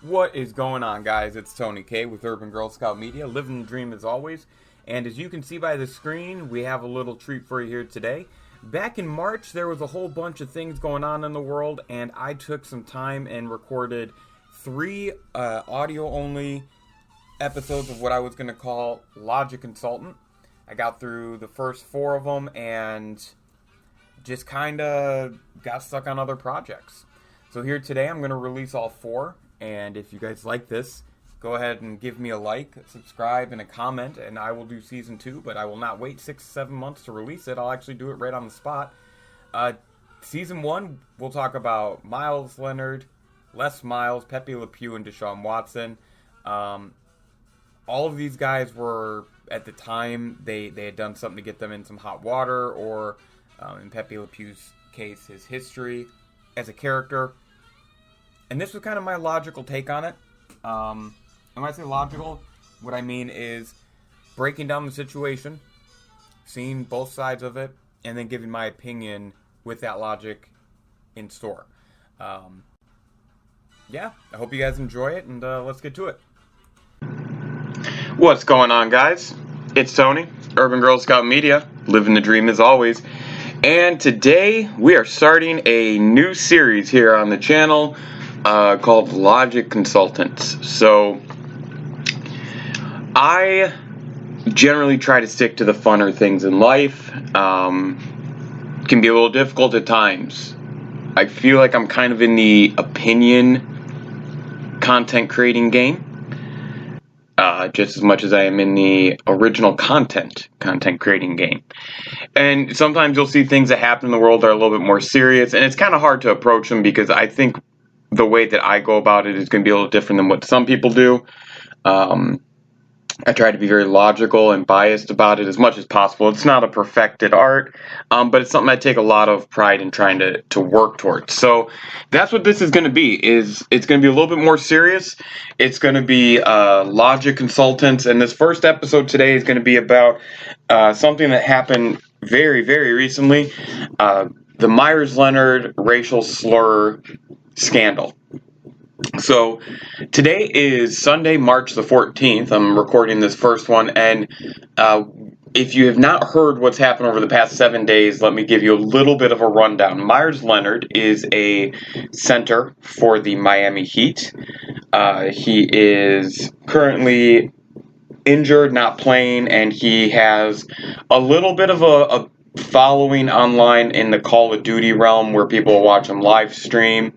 What is going on, guys? It's Tony K with Urban Girl Scout Media, living the dream as always. And as you can see by the screen, we have a little treat for you here today. Back in March, there was a whole bunch of things going on in the world, and I took some time and recorded 3 audio-only episodes of what I was going to call Logic Consultant. I got through the first 4 of them and just kind of got stuck on other projects. So here today, I'm going to release all 4. And if you guys like this, go ahead and give me a like, subscribe, and a comment, and I will do Season 2, but I will not wait 6 to 7 months to release it. I'll actually do it right on the spot. Season 1, we'll talk about Miles, Leonard, Les Miles, Pepe Le Pew, and Deshaun Watson. All of these guys were, at the time, they had done something to get them in some hot water, or in Pepe Le Pew's case, his history as a character. And this was kind of my logical take on it. And when I say logical, what I mean is breaking down the situation, seeing both sides of it, and then giving my opinion with that logic in store. Yeah, I hope you guys enjoy it, and let's get to it. What's going on, guys? It's Tony, Urban Girl Scout Media, living the dream as always. And today we are starting a new series here on the channel called Logic Consultants. So I generally try to stick to the funner things in life. Can be a little difficult at times. I feel like I'm kind of in the opinion content creating game, just as much as I am in the original content creating game. And sometimes you'll see things that happen in the world that are a little bit more serious, and it's kind of hard to approach them because I think the way that I go about it is going to be a little different than what some people do. I try to be very logical and biased about it as much as possible. It's not a perfected art, but it's something I take a lot of pride in trying to work towards. So that's what this is going to be. It's going to be a little bit more serious. It's going to be Logic Consultants, and this first episode today is going to be about something that happened very, very recently. The Myers-Leonard racial slur scandal. So today is Sunday, March the 14th. I'm recording this first one, and if you have not heard what's happened over the past 7 days, let me give you a little bit of a rundown. Myers-Leonard is a center for the Miami Heat. He is currently injured, not playing, and he has a little bit of a following online in the Call of Duty realm where people watch him live stream.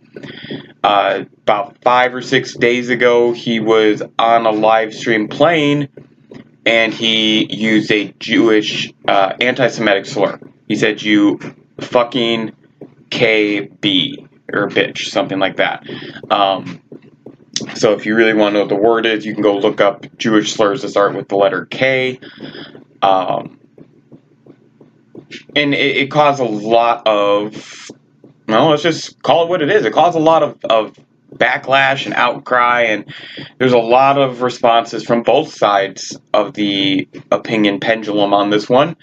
About 5 or 6 days ago, he was on a live stream playing, and he used a Jewish anti-Semitic slur. He said, "You fucking KB," or bitch, something like that. So if you really want to know what the word is, you can go look up Jewish slurs that start with the letter K. And it caused a lot of, well, let's just call it what it is. It caused a lot of backlash and outcry, and there's a lot of responses from both sides of the opinion pendulum on this one.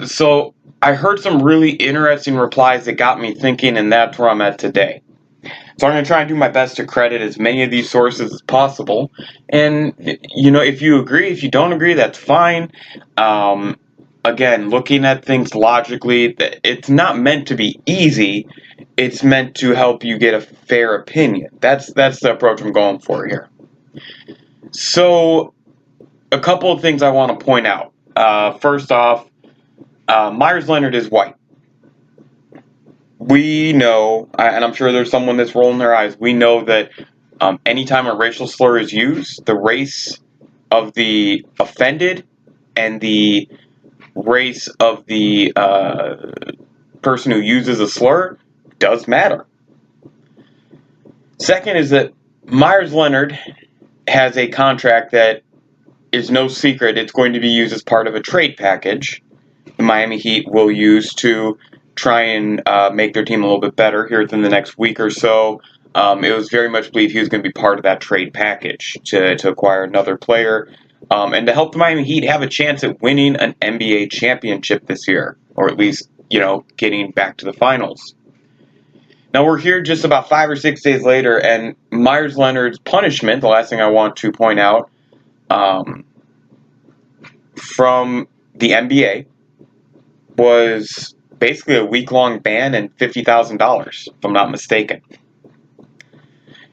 So I heard some really interesting replies that got me thinking, and that's where I'm at today. So I'm going to try and do my best to credit as many of these sources as possible. And, you know, if you agree, if you don't agree, that's fine. Again, looking at things logically, it's not meant to be easy. It's meant to help you get a fair opinion. That's the approach I'm going for here. So, a couple of things I want to point out. First off, Myers-Leonard is white. We know, and I'm sure there's someone that's rolling their eyes, we know that anytime a racial slur is used, the race of the offended and the race of the person who uses a slur does matter. Second is that Myers-Leonard has a contract that is no secret. It's going to be used as part of a trade package the Miami Heat will use to try and make their team a little bit better here within the next week or so. It was very much believed he was going to be part of that trade package to acquire another player and to help the Miami Heat have a chance at winning an NBA championship this year, or at least, you know, getting back to the finals. Now we're here just about 5 or 6 days later, and Myers Leonard's punishment, the last thing I want to point out, from the NBA was basically a week-long ban and $50,000, if I'm not mistaken.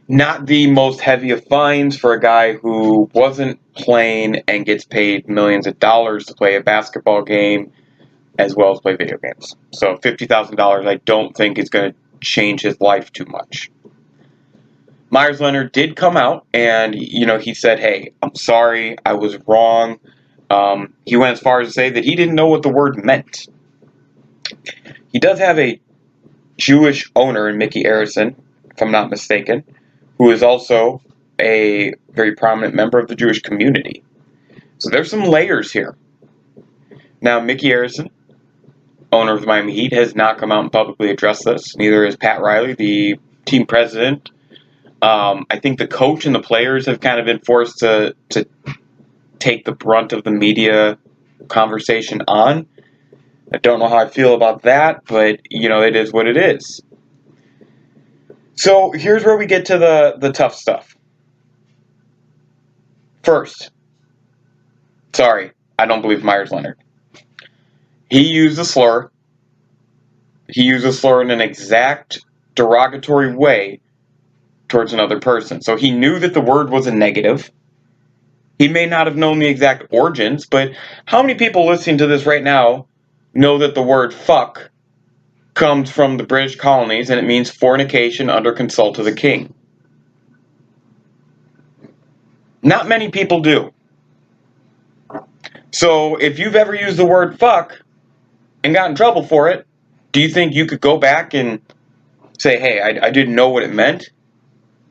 Not the most heavy of fines for a guy who wasn't playing and gets paid millions of dollars to play a basketball game as well as play video games. So $50,000 I don't think is going to change his life too much. Myers Leonard did come out and, he said, hey, I'm sorry, I was wrong. He went as far as to say that he didn't know what the word meant. He does have a Jewish owner in Mickey Arison, if I'm not mistaken, who is also a very prominent member of the Jewish community. So there's some layers here. Now, Mickey Arison, owner of the Miami Heat, has not come out and publicly addressed this. Neither has Pat Riley, the team president. I think the coach and the players have kind of been forced to take the brunt of the media conversation on. I don't know how I feel about that, but, it is what it is. So here's where we get to the tough stuff. First, sorry, I don't believe Myers Leonard. He used a slur. He used a slur in an exact derogatory way towards another person. So he knew that the word was a negative. He may not have known the exact origins, but how many people listening to this right now know that the word fuck comes from the British colonies and it means fornication under consult of the king? Not many people do. So if you've ever used the word fuck and got in trouble for it, do you think you could go back and say, hey, I didn't know what it meant?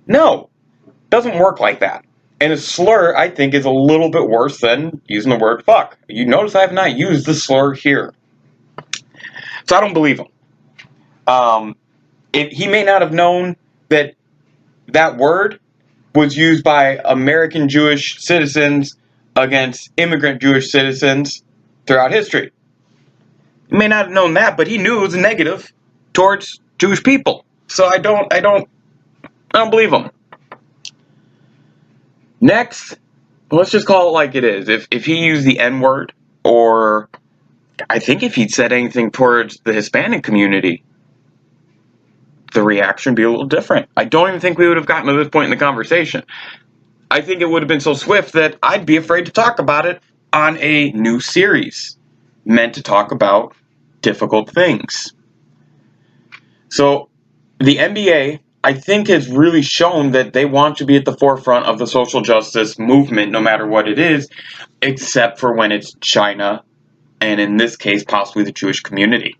No, it doesn't work like that. And a slur, I think, is a little bit worse than using the word fuck. You notice I have not used the slur here. So I don't believe him. He may not have known that that word was used by American Jewish citizens against immigrant Jewish citizens throughout history. He may not have known that, but he knew it was a negative towards Jewish people. So I don't believe him. Next, let's just call it like it is. If he used the N-word, or I think if he'd said anything towards the Hispanic community, the reaction would be a little different. I don't even think we would have gotten to this point in the conversation. I think it would have been so swift that I'd be afraid to talk about it on a new series meant to talk about difficult things. So the NBA, I think, has really shown that they want to be at the forefront of the social justice movement, no matter what it is, except for when it's China, and in this case, possibly the Jewish community.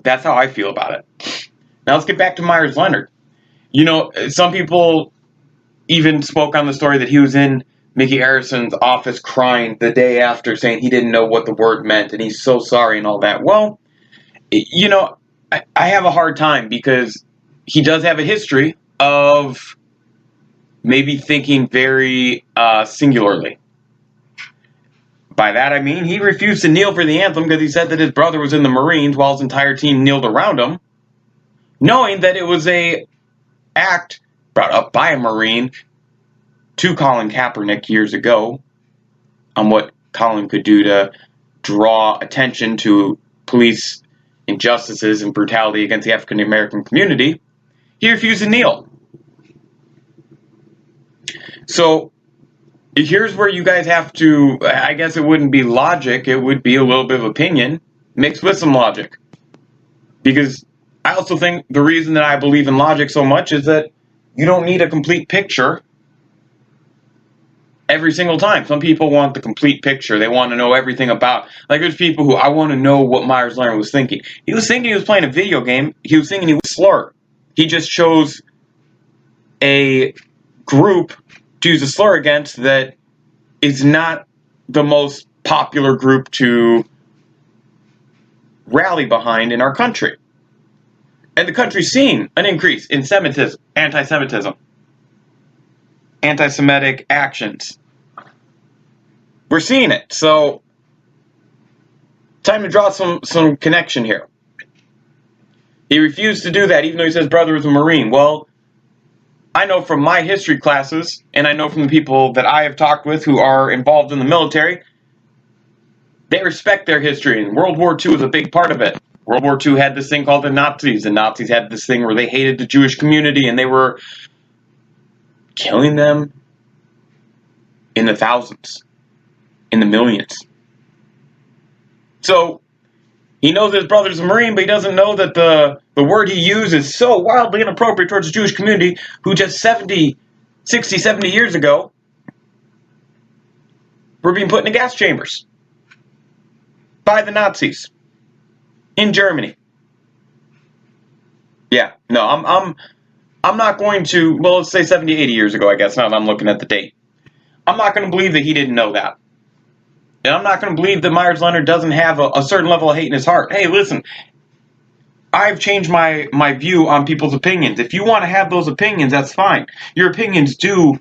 That's how I feel about it. Now let's get back to Myers Leonard. Some people even spoke on the story that he was in Mickey Arison's office crying the day after, saying he didn't know what the word meant, and he's so sorry and all that. Well, I have a hard time because he does have a history of maybe thinking very singularly. By that I mean he refused to kneel for the anthem because he said that his brother was in the Marines while his entire team kneeled around him, knowing that it was a act brought up by a Marine to Colin Kaepernick years ago on what Colin could do to draw attention to police injustices and brutality against the African American community. He refused to kneel. So here's where you guys have to, I guess it wouldn't be logic, it would be a little bit of opinion mixed with some logic. Because I also think the reason that I believe in logic so much is that you don't need a complete picture every single time. Some people want the complete picture. They want to know everything about. Like, there's people who, I want to know what Myers Leonard was thinking. He was thinking he was playing a video game. He was thinking he was slur. He just chose a group to use a slur against that is not the most popular group to rally behind in our country. And the country's seeing an increase in Semitism, anti-Semitism, anti-Semitic actions. We're seeing it. So, time to draw some connection here. He refused to do that, even though he says brother was a Marine. Well, I know from my history classes, and I know from the people that I have talked with who are involved in the military, they respect their history, and World War II is a big part of it. World War II had this thing called the Nazis. The Nazis had this thing where they hated the Jewish community, and they were killing them in the thousands, in the millions. So, he knows his brother's a Marine, but he doesn't know that the word he used is so wildly inappropriate towards the Jewish community who just 60, 70 years ago were being put into gas chambers by the Nazis in Germany. Yeah, no, I'm not going to, well, let's say 70, 80 years ago, I guess, now that I'm looking at the date. I'm not going to believe that he didn't know that. And I'm not going to believe that Myers Leonard doesn't have a certain level of hate in his heart. Hey, listen, I've changed my view on people's opinions. If you want to have those opinions, that's fine. Your opinions I'm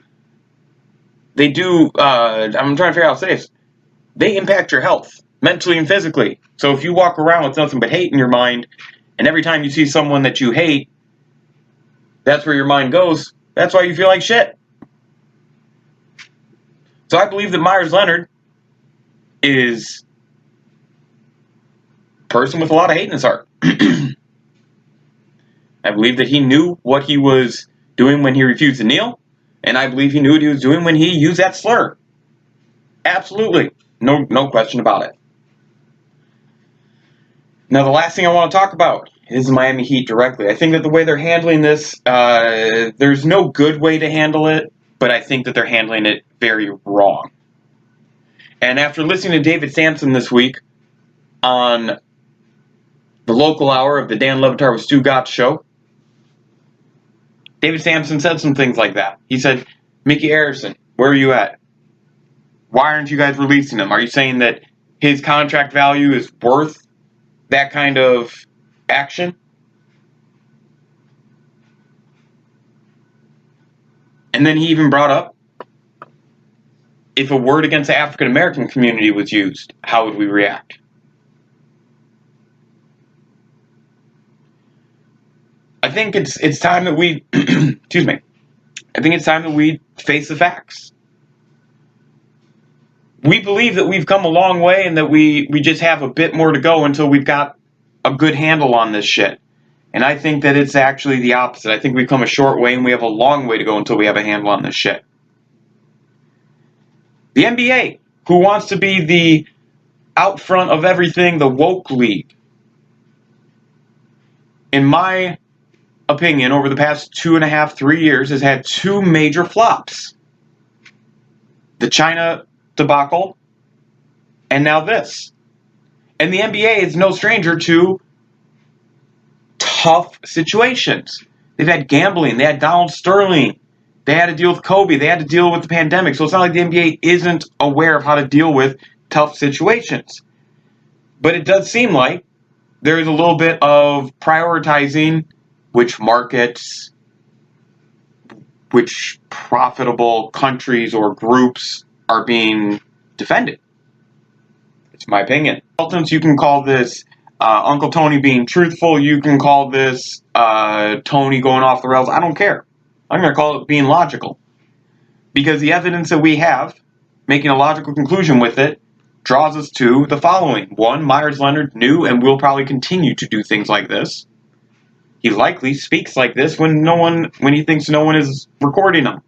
trying to figure out how to say this. They impact your health, mentally and physically. So if you walk around with nothing but hate in your mind, and every time you see someone that you hate, that's where your mind goes, that's why you feel like shit. So I believe that Myers Leonard is a person with a lot of hate in his heart. I believe that he knew what he was doing when he refused to kneel, and I believe he knew what he was doing when he used that slur. Absolutely. No question about it. Now, the last thing I want to talk about is the Miami Heat directly. I think that the way they're handling this, there's no good way to handle it, but I think that they're handling it very wrong. And after listening to David Sampson this week on the local hour of the Dan Le Batard with Stu Gotts show, David Sampson said some things like that. He said, Mickey Arison, where are you at? Why aren't you guys releasing him? Are you saying that his contract value is worth that kind of action? And then he even brought up, if a word against the African American community was used, how would we react? I think it's time that we excuse me. I think it's time that we face the facts. We believe that we've come a long way and that we just have a bit more to go until we've got a good handle on this shit. And I think that it's actually the opposite. I think we've come a short way and we have a long way to go until we have a handle on this shit. The NBA, who wants to be the out front of everything, the woke league, in my opinion, over the past 2.5, 3 years, has had two major flops. The China debacle, and now this. And the NBA is no stranger to tough situations. They've had gambling, they had Donald Sterling, they had to deal with Kobe, they had to deal with the pandemic. So it's not like the NBA isn't aware of how to deal with tough situations. But it does seem like there is a little bit of prioritizing which markets, which profitable countries or groups are being defended. It's my opinion. You can call this Uncle Tony being truthful. You can call this Tony going off the rails. I don't care. I'm going to call it being logical. Because the evidence that we have, making a logical conclusion with it, draws us to the following. One, Myers Leonard knew and will probably continue to do things like this. He likely speaks like this when he thinks no one is recording him.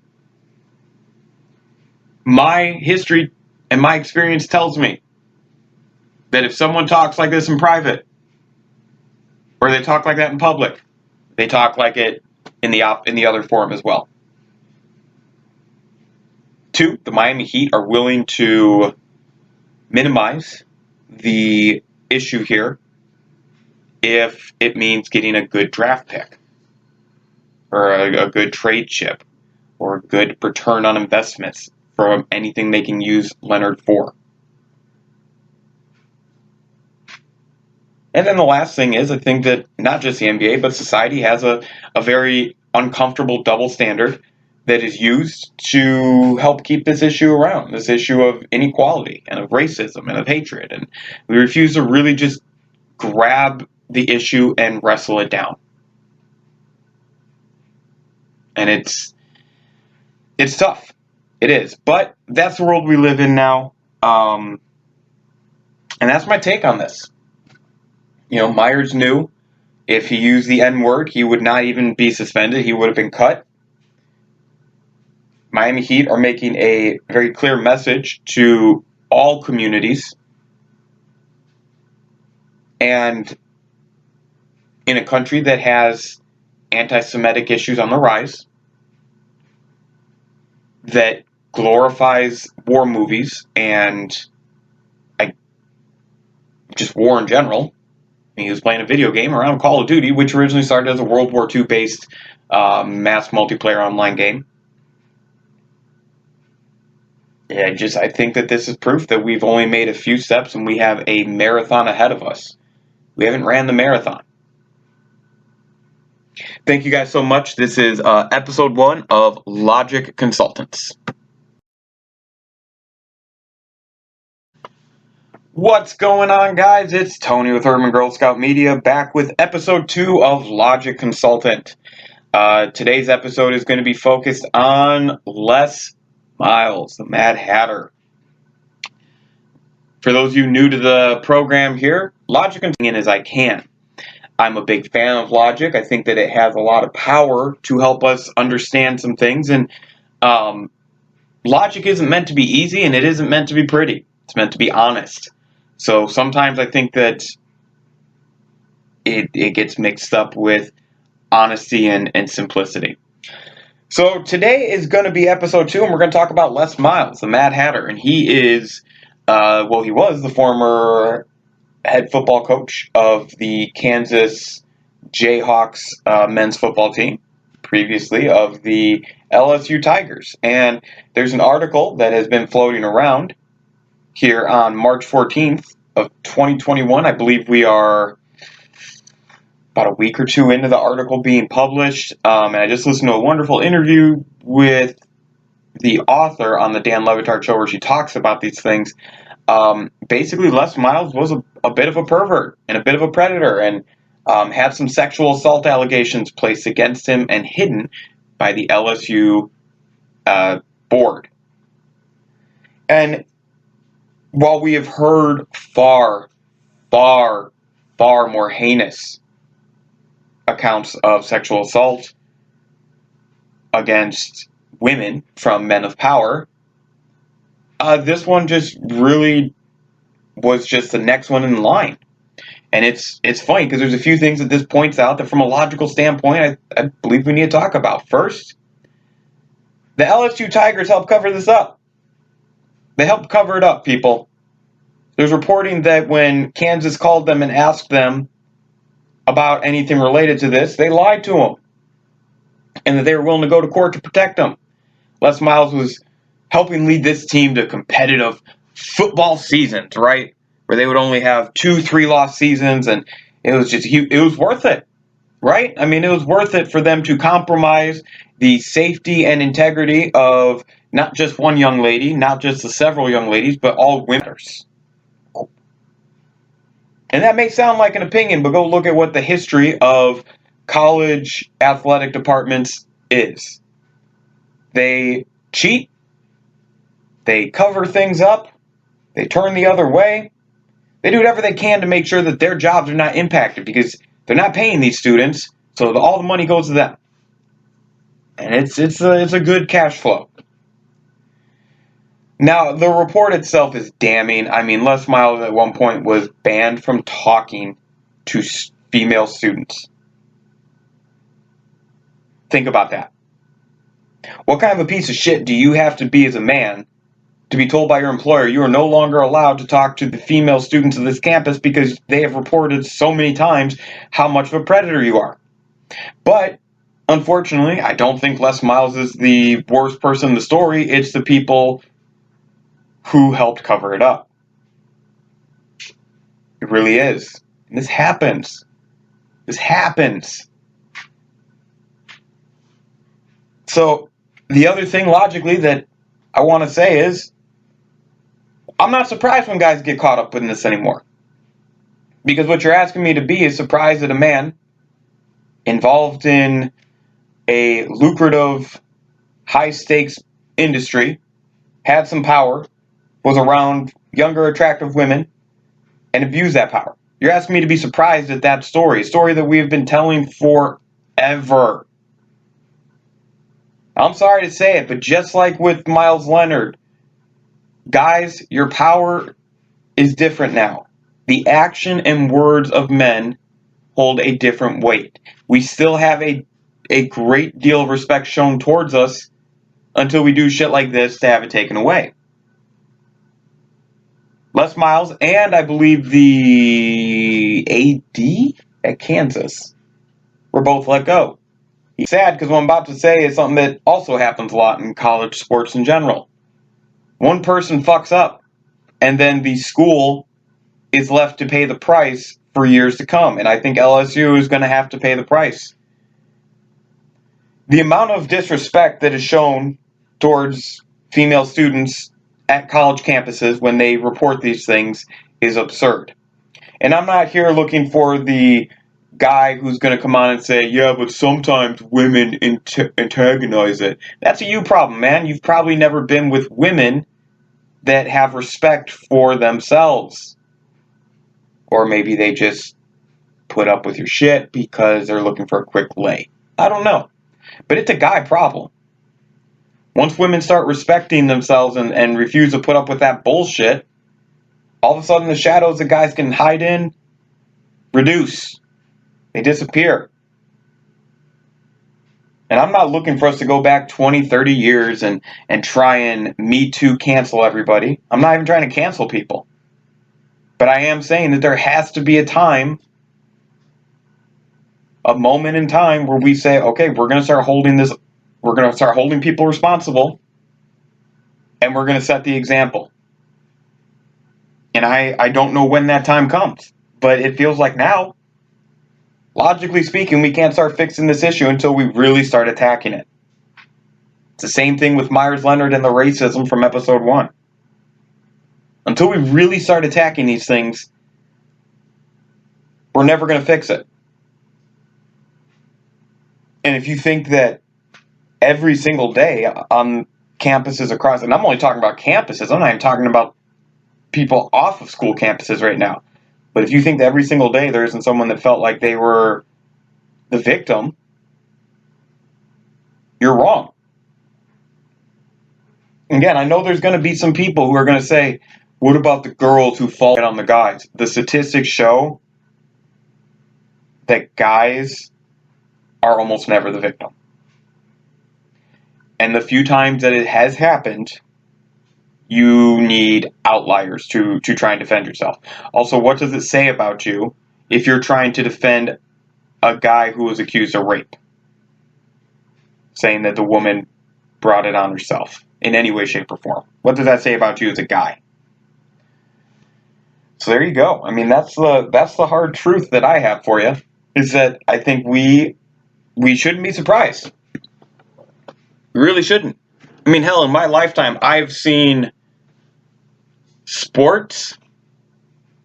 My history and my experience tells me that if someone talks like this in private, or they talk like that in public, they talk like it in the other form as well. Two, the Miami Heat are willing to minimize the issue here if it means getting a good draft pick, or a good trade chip, or a good return on investments from anything they can use Leonard for. And then the last thing is, I think that not just the NBA, but society has a very uncomfortable double standard that is used to help keep this issue around, this issue of inequality and of racism and of hatred. And we refuse to really just grab the issue and wrestle it down. And it's tough. It is. But that's the world we live in now. And that's my take on this. Myers knew if he used the N-word, he would not even be suspended. He would have been cut. Miami Heat are making a very clear message to all communities. And in a country that has anti-Semitic issues on the rise, that glorifies war movies and just war in general. He was playing a video game around Call of Duty, which originally started as a World War II based mass multiplayer online game. I think that this is proof that we've only made a few steps and we have a marathon ahead of us. We haven't ran the marathon. Thank you guys so much. This is episode 1 of Logic Consultants. What's going on, guys? It's Tony with Urban Girl Scout Media, back with episode 2 of Logic Consultant. Today's episode is going to be focused on Les Miles, the Mad Hatter. For those of you new to the program here, Logic Consultant as I can. I'm a big fan of logic. I think that it has a lot of power to help us understand some things. And logic isn't meant to be easy, and it isn't meant to be pretty. It's meant to be honest. So sometimes I think that it gets mixed up with honesty and simplicity. So today is going to be episode 2, and we're going to talk about Les Miles, the Mad Hatter. And he is, he was the former head football coach of the Kansas Jayhawks men's football team, previously of the LSU Tigers. And there's an article that has been floating around here on March 14th of 2021. I believe we are about a week or two into the article being published. And I just listened to a wonderful interview with the author on the Dan Le Batard show where she talks about these things. Basically, Les Miles was a bit of a pervert and a bit of a predator and had some sexual assault allegations placed against him and hidden by the LSU board. And while we have heard far, far, far more heinous accounts of sexual assault against women from men of power, this one just really was just the next one in line. And it's funny because there's a few things that this points out that from a logical standpoint I believe we need to talk about. First, the LSU Tigers helped cover this up. They helped cover it up, people. There's reporting that when Kansas called them and asked them about anything related to this, they lied to them. And that they were willing to go to court to protect them. Les Miles was helping lead this team to competitive football seasons, right? Where they would only have 2-3 loss seasons, and it was worth it, right? I mean, it was worth it for them to compromise the safety and integrity of not just one young lady, not just the several young ladies, but all women. And that may sound like an opinion, but go look at what the history of college athletic departments is. They cheat. They cover things up. They turn the other way. They do whatever they can to make sure that their jobs are not impacted because they're not paying these students, so all the money goes to them. And it's a good cash flow. Now, the report itself is damning. I mean, Les Miles at one point was banned from talking to female students. Think about that. What kind of a piece of shit do you have to be as a man to be told by your employer you are no longer allowed to talk to the female students of this campus because they have reported so many times how much of a predator you are? But unfortunately, I don't think Les Miles is the worst person in the story. It's the people who helped cover it up. It really is. And this happens. This happens. So, the other thing logically that I want to say is, I'm not surprised when guys get caught up in this anymore. Because what you're asking me to be is surprised that a man involved in a lucrative, high-stakes industry, had some power, was around younger, attractive women, and abused that power. You're asking me to be surprised at that story, a story that we have been telling forever. I'm sorry to say it, but just like with Miles Leonard, guys, your power is different now. The action and words of men hold a different weight. We still have a great deal of respect shown towards us until we do shit like this to have it taken away. Les Miles and I believe the AD at Kansas were both let go. He's sad because what I'm about to say is something that also happens a lot in college sports in general. One person fucks up, and then the school is left to pay the price for years to come. And I think LSU is going to have to pay the price. The amount of disrespect that is shown towards female students at college campuses when they report these things is absurd. And I'm not here looking for the guy who's going to come on and say, yeah, but sometimes women antagonize it. That's a you problem, man. You've probably never been with women that have respect for themselves. Or maybe they just put up with your shit because they're looking for a quick lay. I don't know. But it's a guy problem. Once women start respecting themselves and refuse to put up with that bullshit, all of a sudden the shadows that guys can hide in reduce. They disappear. And I'm not looking for us to go back 20, 30 years and try and Me Too cancel everybody. I'm not even trying to cancel people. But I am saying that there has to be a time, a moment in time where we say, okay, we're going to start holding people responsible, and we're going to set the example. And I don't know when that time comes, but it feels like now. Logically speaking, we can't start fixing this issue until we really start attacking it. It's the same thing with Myers Leonard and the racism from episode 1. Until we really start attacking these things, we're never going to fix it. And if you think that every single day on campuses across, and I'm only talking about campuses, I'm not even talking about people off of school campuses right now. But if you think that every single day there isn't someone that felt like they were the victim, you're wrong. Again, I know there's going to be some people who are going to say, what about the girls who fall on the guys? The statistics show that guys are almost never the victim. And the few times that it has happened, you need outliers to try and defend yourself. Also, what does it say about you if you're trying to defend a guy who was accused of rape? Saying that the woman brought it on herself in any way, shape, or form. What does that say about you as a guy? So there you go. I mean, that's the hard truth that I have for you, is that I think we shouldn't be surprised. We really shouldn't. I mean, hell, in my lifetime, I've seen sports,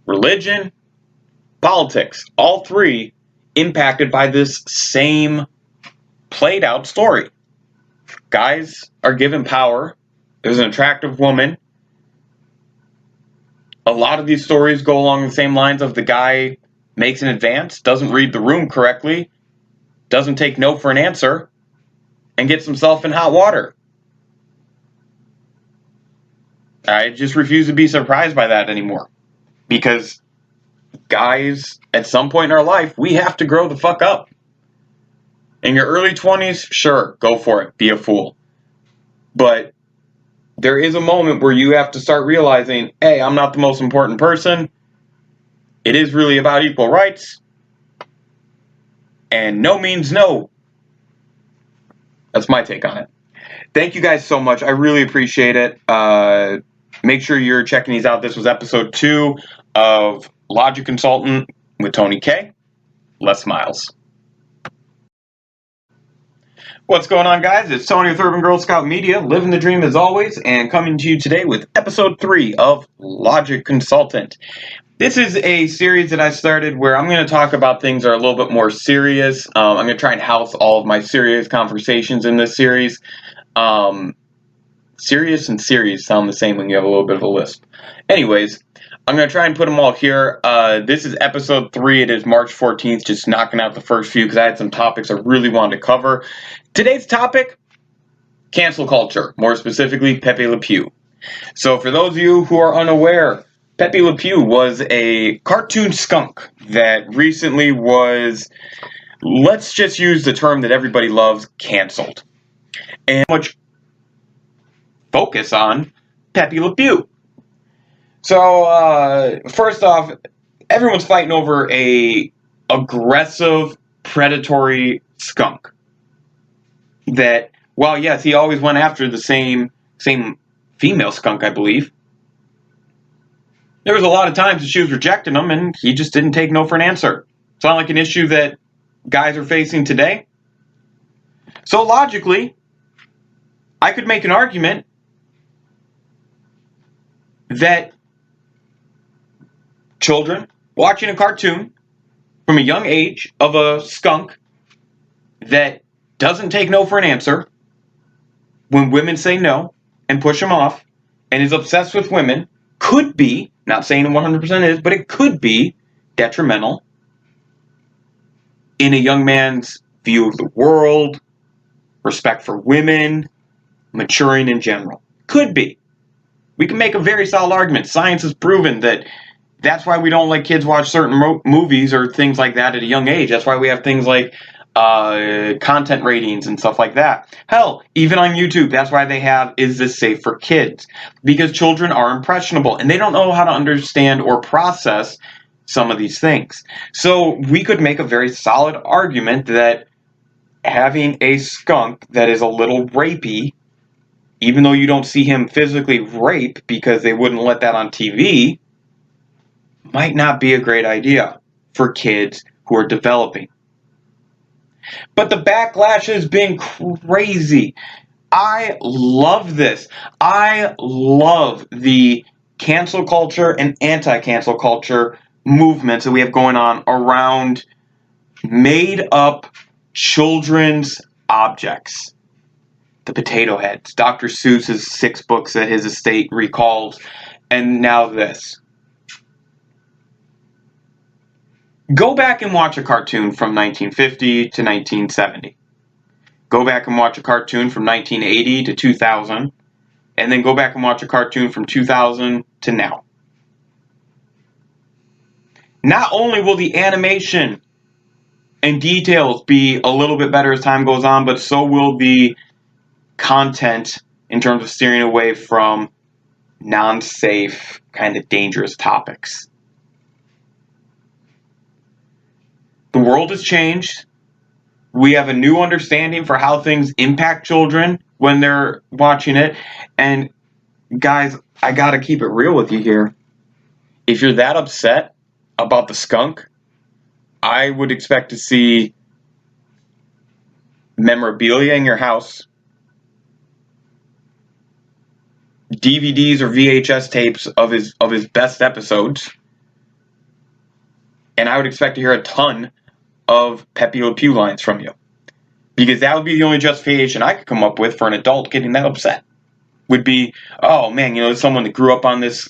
religion, politics, all three impacted by this same played out story. Guys are given power. There's an attractive woman. A lot of these stories go along the same lines of the guy makes an advance, doesn't read the room correctly, doesn't take no for an answer, and gets himself in hot water. I just refuse to be surprised by that anymore. Because guys, at some point in our life, we have to grow the fuck up. In your early 20s, sure, go for it. Be a fool. But there is a moment where you have to start realizing, hey, I'm not the most important person. It is really about equal rights. And no means no. That's my take on it. Thank you guys so much. I really appreciate it. Make sure you're checking these out. This was episode 2 of Logic Consultant with Tony K. Les Miles. What's going on, guys? It's Tony with Urban Girl Scout Media, living the dream as always, and coming to you today with episode 3 of Logic Consultant. This is a series that I started where I'm going to talk about things that are a little bit more serious. I'm going to try and house all of my serious conversations in this series. Serious and serious sound the same when you have a little bit of a lisp. Anyways, I'm going to try and put them all here. This is episode 3. It is March 14th, just knocking out the first few because I had some topics I really wanted to cover. Today's topic, cancel culture, more specifically Pepe Le Pew. So for those of you who are unaware, Pepe Le Pew was a cartoon skunk that recently was, let's just use the term that everybody loves, canceled. And much focus on Pepe Le Pew. So first off, everyone's fighting over a aggressive, predatory skunk. That, well, yes, he always went after the same female skunk, I believe. There was a lot of times that she was rejecting him, and he just didn't take no for an answer. It's not like an issue that guys are facing today. So logically, I could make an argument that children watching a cartoon from a young age of a skunk that doesn't take no for an answer when women say no and push him off and is obsessed with women could be, not saying it 100% is, but it could be detrimental in a young man's view of the world, respect for women, maturing in general. Could be. We can make a very solid argument. Science has proven that that's why we don't let kids watch certain movies or things like that at a young age. That's why we have things like content ratings and stuff like that. Hell, even on YouTube, that's why they have, is this safe for kids? Because children are impressionable and they don't know how to understand or process some of these things. So we could make a very solid argument that having a skunk that is a little rapey, even though you don't see him physically rape because they wouldn't let that on TV, might not be a great idea for kids who are developing. But the backlash has been crazy. I love this. I love the cancel culture and anti-cancel culture movements that we have going on around made-up children's objects. The potato heads, Dr. Seuss's 6 books that his estate recalls, and now this. Go back and watch a cartoon from 1950 to 1970. Go back and watch a cartoon from 1980 to 2000. And then go back and watch a cartoon from 2000 to now. Not only will the animation and details be a little bit better as time goes on, but so will the content in terms of steering away from non-safe, kind of dangerous topics. The world has changed. We have a new understanding for how things impact children when they're watching it. And guys, I gotta keep it real with you here. If you're that upset about the skunk, I would expect to see memorabilia in your house, DVDs or VHS tapes of his best episodes, and I would expect to hear a ton of Pepe Le Pew lines from you. Because that would be the only justification I could come up with for an adult getting that upset. Would be, oh man, someone that grew up on this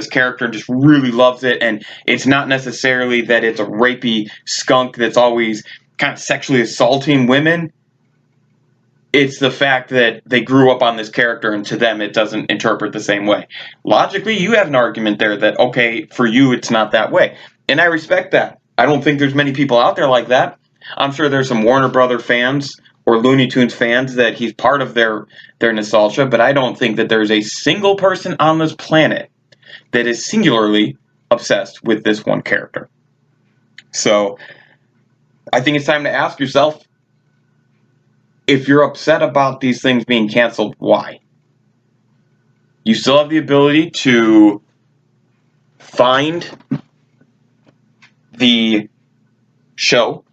character and just really loves it, and it's not necessarily that it's a rapey skunk that's always kind of sexually assaulting women. It's the fact that they grew up on this character and to them it doesn't interpret the same way. Logically, you have an argument there that, okay, for you it's not that way. And I respect that. I don't think there's many people out there like that. I'm sure there's some Warner Brother fans or Looney Tunes fans that he's part of their nostalgia, but I don't think that there's a single person on this planet that is singularly obsessed with this one character. So I think it's time to ask yourself, if you're upset about these things being canceled, why? You still have the ability to find the show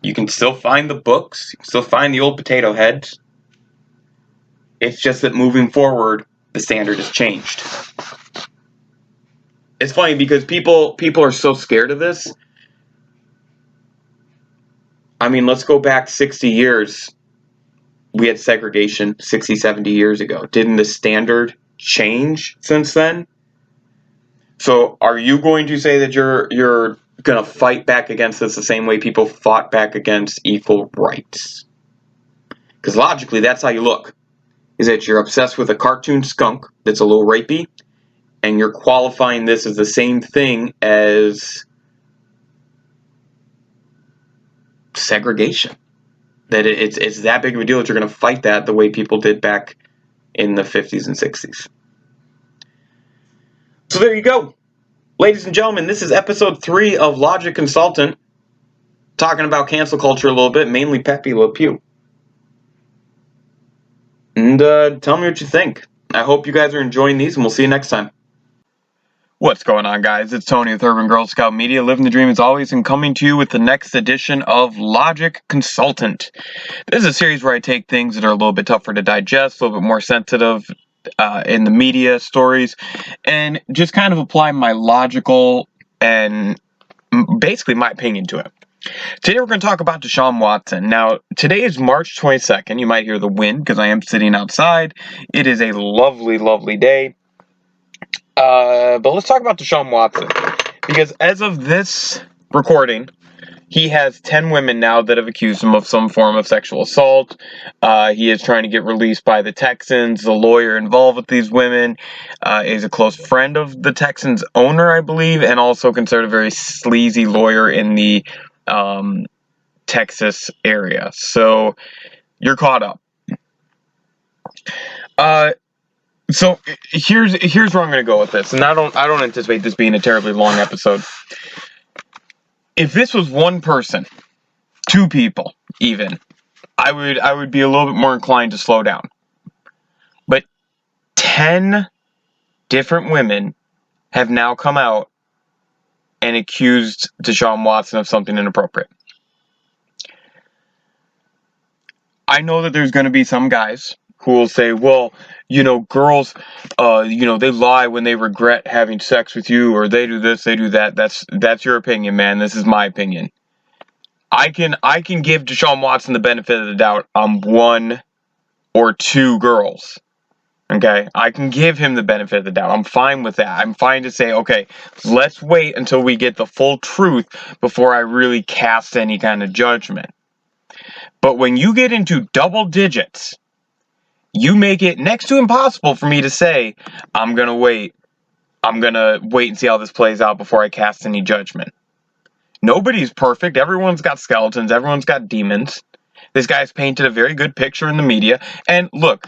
You can still find the books. You can still find the old potato heads. It's just that moving forward, the standard has changed. It's funny because people are so scared of this. I mean, let's go back 60 years. We had segregation 60, 70 years ago. Didn't the standard change since then? So are you going to say that you're going to fight back against this the same way people fought back against equal rights? Because logically, that's how you look. Is that you're obsessed with a cartoon skunk that's a little rapey, and you're qualifying this as the same thing as segregation. That it's that big of a deal that you're going to fight that the way people did back in the 50s and 60s. So there you go. Ladies and gentlemen, this is episode 3 of Logic Consultant, talking about cancel culture a little bit, mainly Pepe Le Pew. And tell me what you think. I hope you guys are enjoying these, and we'll see you next time. What's going on, guys? It's Tony with Urban Girl Scout Media, living the dream as always, and coming to you with the next edition of Logic Consultant. This is a series where I take things that are a little bit tougher to digest, a little bit more sensitive in the media stories, and just kind of apply my logical and basically my opinion to it. Today we're going to talk about Deshaun Watson. Now, today is March 22nd. You might hear the wind because I am sitting outside. It is a lovely, lovely day. But let's talk about Deshaun Watson. Because as of this recording, he has 10 women now that have accused him of some form of sexual assault. He is trying to get released by the Texans. The lawyer involved with these women is a close friend of the Texans owner, I believe, and also considered a very sleazy lawyer in the Texas area. So you're caught up. So here's where I'm going to go with this, and I don't anticipate this being a terribly long episode. If this was one person, 2 people, even, I would be a little bit more inclined to slow down. But 10 different women have now come out and accused Deshaun Watson of something inappropriate. I know that there's going to be some guys who will say, well, girls, they lie when they regret having sex with you, or they do this, they do that. That's your opinion, man. This is my opinion. I can give Deshaun Watson the benefit of the doubt on 1 or 2 girls. Okay? I can give him the benefit of the doubt. I'm fine with that. I'm fine to say, okay, let's wait until we get the full truth before I really cast any kind of judgment. But when you get into double digits, you make it next to impossible for me to say, I'm going to wait and see how this plays out before I cast any judgment. Nobody's perfect. Everyone's got skeletons. Everyone's got demons. This guy's painted a very good picture in the media. And look,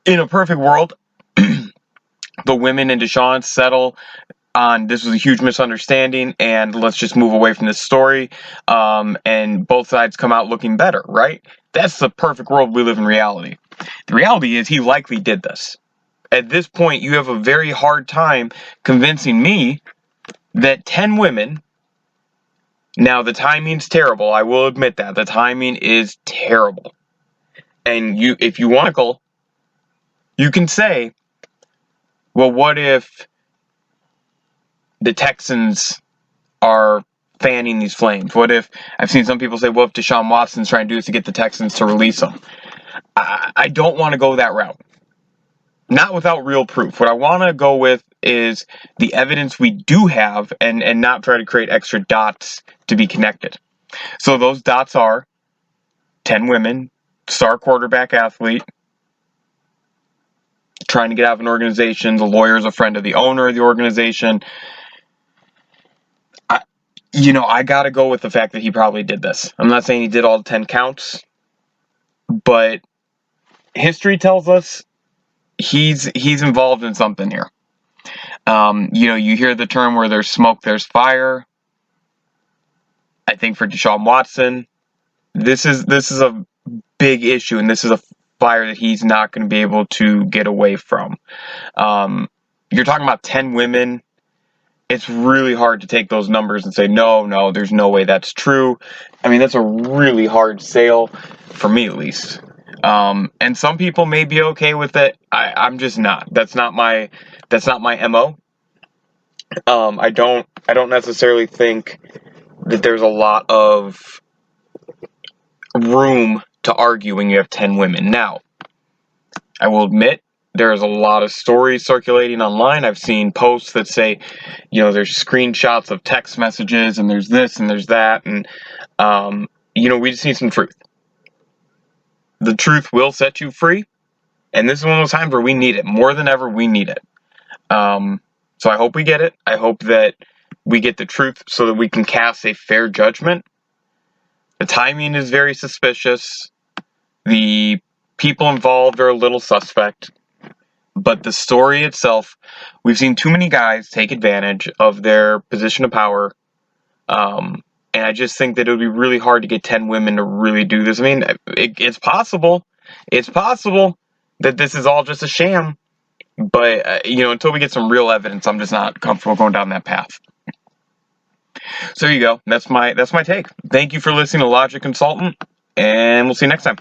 in a perfect world, the women and Deshaun settle on this was a huge misunderstanding and let's just move away from this story, and both sides come out looking better, right? That's the perfect world we live in reality. The reality is he likely did this. At this point, you have a very hard time convincing me that 10 women, now the timing's terrible, I will admit that. The timing is terrible. And if you want to, you can say, well, what if the Texans are fanning these flames? What if, I've seen some people say, well, if Deshaun Watson's trying to do this to get the Texans to release him. I don't want to go that route. Not without real proof. What I want to go with is the evidence we do have and not try to create extra dots to be connected. So those dots are 10 women, star quarterback athlete, trying to get out of an organization. The lawyer is a friend of the owner of the organization. I got to go with the fact that he probably did this. I'm not saying he did all 10 counts, but history tells us he's involved in something here. You hear the term where there's smoke, there's fire. I think for Deshaun Watson, this is a big issue, and this is a fire that he's not going to be able to get away from. You're talking about 10 women it's really hard to take those numbers and say, no, there's no way that's true. I mean, that's a really hard sale, for me at least. And some people may be okay with it. I'm just not. That's not my MO. I don't necessarily think that there's a lot of room to argue when you have 10 women. Now, I will admit, there's a lot of stories circulating online. I've seen posts that say, there's screenshots of text messages, and there's this and there's that, and, we just need some truth. The truth will set you free, and this is one of those times where we need it. More than ever, we need it. So I hope we get it. I hope that we get the truth so that we can cast a fair judgment. The timing is very suspicious. The people involved are a little suspect. But the story itself, we've seen too many guys take advantage of their position of power. And I just think that it would be really hard to get 10 women to really do this. I mean, it's possible. It's possible that this is all just a sham. But, until we get some real evidence, I'm just not comfortable going down that path. So there you go. That's my take. Thank you for listening to Logic Consultant, and we'll see you next time.